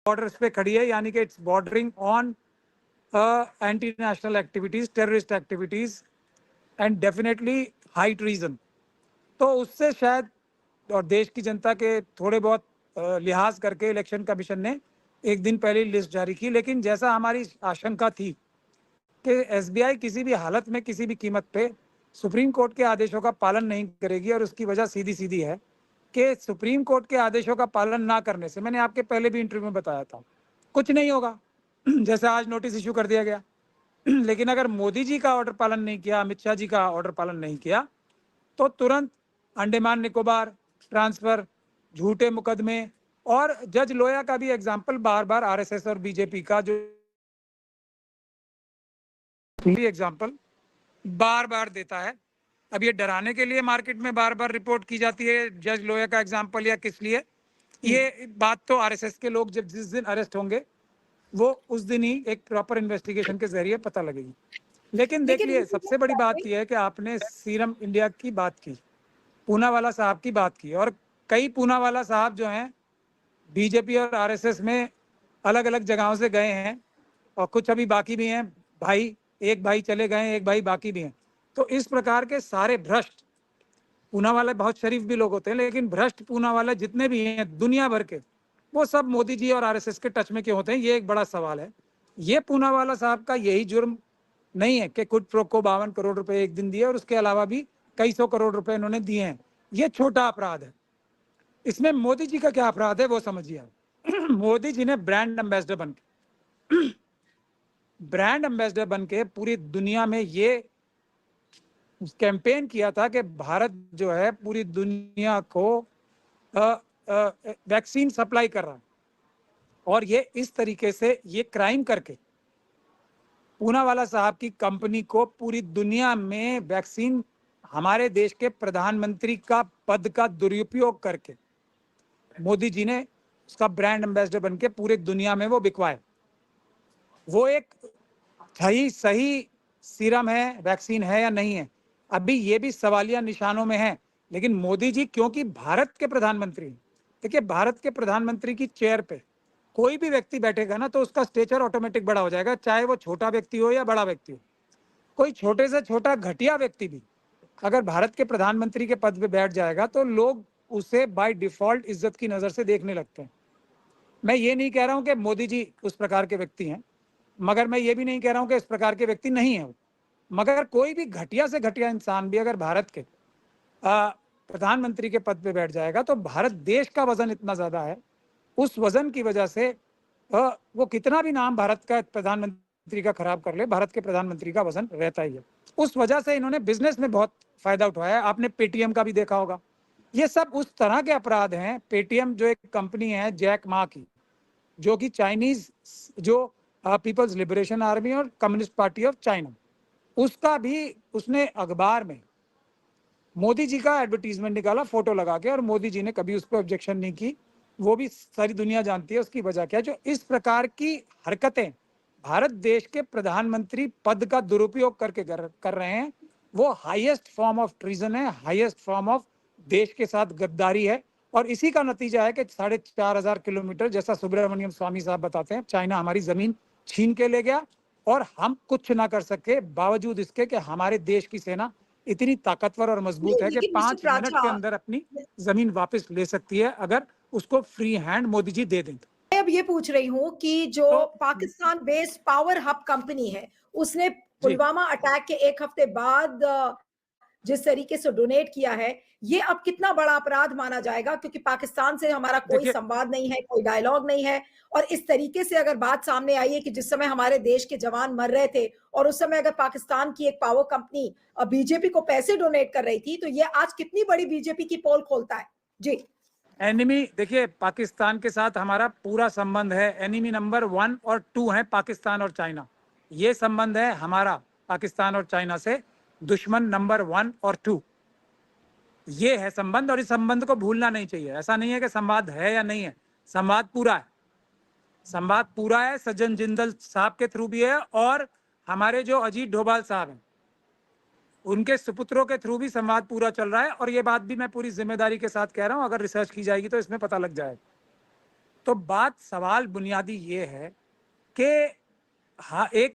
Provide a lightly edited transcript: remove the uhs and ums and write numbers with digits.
Borders पे खड़ी है, यानी कि it's bordering on anti national activities, terrorist activities and definitely high treason. तो उससे शायद और देश की जनता के थोड़े बहुत लिहाज करके इलेक्शन कमीशन ने एक दिन पहले लिस्ट जारी की, लेकिन जैसा हमारी आशंका थी कि एसबीआई किसी भी हालत में किसी भी कीमत पे सुप्रीम कोर्ट के आदेशों का पालन नहीं करेगी, और उसकी वजह सीधी सीधी है कि सुप्रीम कोर्ट के आदेशों का पालन ना करने से, मैंने आपके पहले भी इंटरव्यू में बताया था, कुछ नहीं होगा। जैसे आज नोटिस इशू कर दिया गया, लेकिन अगर मोदी जी का ऑर्डर पालन नहीं किया, अमित शाह जी का ऑर्डर पालन नहीं किया, तो तुरंत अंडमान निकोबार ट्रांसफर, झूठे मुकदमे, और जज लोया का भी एग्जाम्पल बार बार आरएसएस और बीजेपी का जो एग्जाम्पल बार बार देता है। अब ये डराने के लिए मार्केट में बार बार रिपोर्ट की जाती है जज लोया का एग्जाम्पल, या किस लिए, ये बात तो आरएसएस के लोग जब जिस दिन अरेस्ट होंगे वो उस दिन ही एक प्रॉपर इन्वेस्टिगेशन के जरिए पता लगेगी। लेकिन देखिए, सबसे बड़ी बात यह है कि आपने सीरम इंडिया की बात की, पूनावाला साहब की बात की, और कई पूनावाला साहब जो हैं बीजेपी और आरएसएस में अलग अलग जगहों से गए हैं, और कुछ अभी बाकी भी हैं। भाई, एक भाई चले गए, एक भाई बाकी भी हैं। तो इस प्रकार के सारे भ्रष्ट पूना वाले, बहुत शरीफ भी लोग होते हैं, लेकिन भ्रष्ट पूना वाले जितने भी हैं दुनिया भर के, वो सब मोदी जी और आरएसएस के टच में क्यों होते हैं, ये एक बड़ा सवाल है। ये पूनावाला साहब का यही जुर्म नहीं है कि कुछ प्रो को 52 करोड़ रुपए एक दिन दिए और उसके अलावा भी कई सौ करोड़ रुपए इन्होंने दिए हैं। ये छोटा अपराध है। इसमें मोदी जी का क्या अपराध है वो समझिए आप। मोदी जी ने ब्रांड एम्बेसडर बन के पूरी दुनिया में ये कैंपेन किया था कि भारत जो है पूरी दुनिया को वैक्सीन सप्लाई कर रहा है, और ये इस तरीके से ये क्राइम करके पूनावाला साहब की कंपनी को पूरी दुनिया में वैक्सीन, हमारे देश के प्रधानमंत्री का पद का दुरुपयोग करके मोदी जी ने उसका ब्रांड एम्बेसडर बन के पूरी दुनिया में वो बिकवाए। वो एक सही सीरम है, वैक्सीन है या नहीं है, अभी ये भी सवालिया निशानों में है। लेकिन मोदी जी क्योंकि भारत के प्रधानमंत्री, देखिए भारत के प्रधानमंत्री की चेयर पे कोई भी व्यक्ति बैठेगा ना तो उसका स्टेचर ऑटोमेटिक बड़ा हो जाएगा, चाहे वो छोटा व्यक्ति हो या बड़ा व्यक्ति हो। कोई छोटे से छोटा घटिया व्यक्ति भी अगर भारत के प्रधानमंत्री के पद पे बैठ जाएगा तो लोग उसे बाय डिफॉल्ट इज्जत की नजर से देखने लगते हैं। मैं ये नहीं कह रहा हूं कि मोदी जी उस प्रकार के व्यक्ति हैं, मगर मैं ये भी नहीं कह रहा हूं कि इस प्रकार के व्यक्ति नहीं है। मगर कोई भी घटिया से घटिया इंसान भी अगर भारत के प्रधानमंत्री के पद पे बैठ जाएगा तो भारत देश का वजन इतना ज्यादा है, उस वजन की वजह से वो कितना भी नाम भारत का प्रधानमंत्री का खराब कर ले, भारत के प्रधानमंत्री का वजन रहता ही है। उस वजह से इन्होंने बिजनेस में बहुत फायदा उठाया है। आपने पेटीएम का भी देखा होगा। ये सब उस तरह के अपराध हैं। पेटीएम जो एक कंपनी है जैक मा की, जो कि चाइनीज जो पीपल्स लिबरेशन आर्मी और कम्युनिस्ट पार्टी ऑफ चाइना, उसका भी उसने अखबार में मोदी जी का एडवर्टीजमेंट निकाला फोटो लगा के, और मोदी जी ने कभी उस पर ऑब्जेक्शन नहीं की। वो भी सारी दुनिया जानती है उसकी वजह क्या है। जो इस प्रकार की हरकतें भारत देश के प्रधानमंत्री पद का दुरुपयोग करके कर रहे हैं, वो हाईएस्ट फॉर्म ऑफ ट्रीजन है, हाईएस्ट फॉर्म ऑफ देश के साथ गद्दारी है। और इसी का नतीजा है कि 4,500 किलोमीटर, जैसा सुब्रमण्यम स्वामी साहब बताते हैं, चाइना हमारी जमीन छीन के ले गया और हम कुछ ना कर सके, बावजूद इसके कि हमारे देश की सेना इतनी ताकतवर और मजबूत है कि 5 मिनट के अंदर अपनी जमीन वापस ले सकती है अगर उसको फ्री हैंड मोदी जी दे दें। मैं अब ये पूछ रही हूँ कि जो Pakistan based power hub company है, उसने पुलवामा अटैक के एक हफ्ते बाद जिस तरीके से डोनेट किया है, ये अब कितना बड़ा अपराध माना जाएगा? क्योंकि पाकिस्तान से हमारा कोई संवाद नहीं है, कोई डायलॉग नहीं है, और इस तरीके से अगर बात सामने आई है कि जिस समय हमारे देश के जवान मर रहे थे और उस समय अगर पाकिस्तान की एक पावर कंपनी बीजेपी को पैसे डोनेट कर रही थी, तो ये आज कितनी बड़ी बीजेपी की पोल खोलता है। जी, एनिमी, देखिए पाकिस्तान के साथ हमारा पूरा संबंध है। एनिमी नंबर 1 और 2 है पाकिस्तान और चाइना। ये संबंध है हमारा पाकिस्तान और चाइना से, दुश्मन नंबर 1 और 2 ये है संबंध, और इस संबंध को भूलना नहीं चाहिए। ऐसा नहीं है कि संवाद है या नहीं है, संवाद पूरा है। संवाद पूरा है, सज्जन जिंदल साहब के थ्रू भी है, और हमारे जो अजीत डोभाल साहब हैं उनके सुपुत्रों के थ्रू भी संवाद पूरा चल रहा है। और ये बात भी मैं पूरी जिम्मेदारी के साथ कह रहा हूं, अगर रिसर्च की जाएगी तो इसमें पता लग जाएगा। तो बात सवाल बुनियादी ये है कि हाँ, एक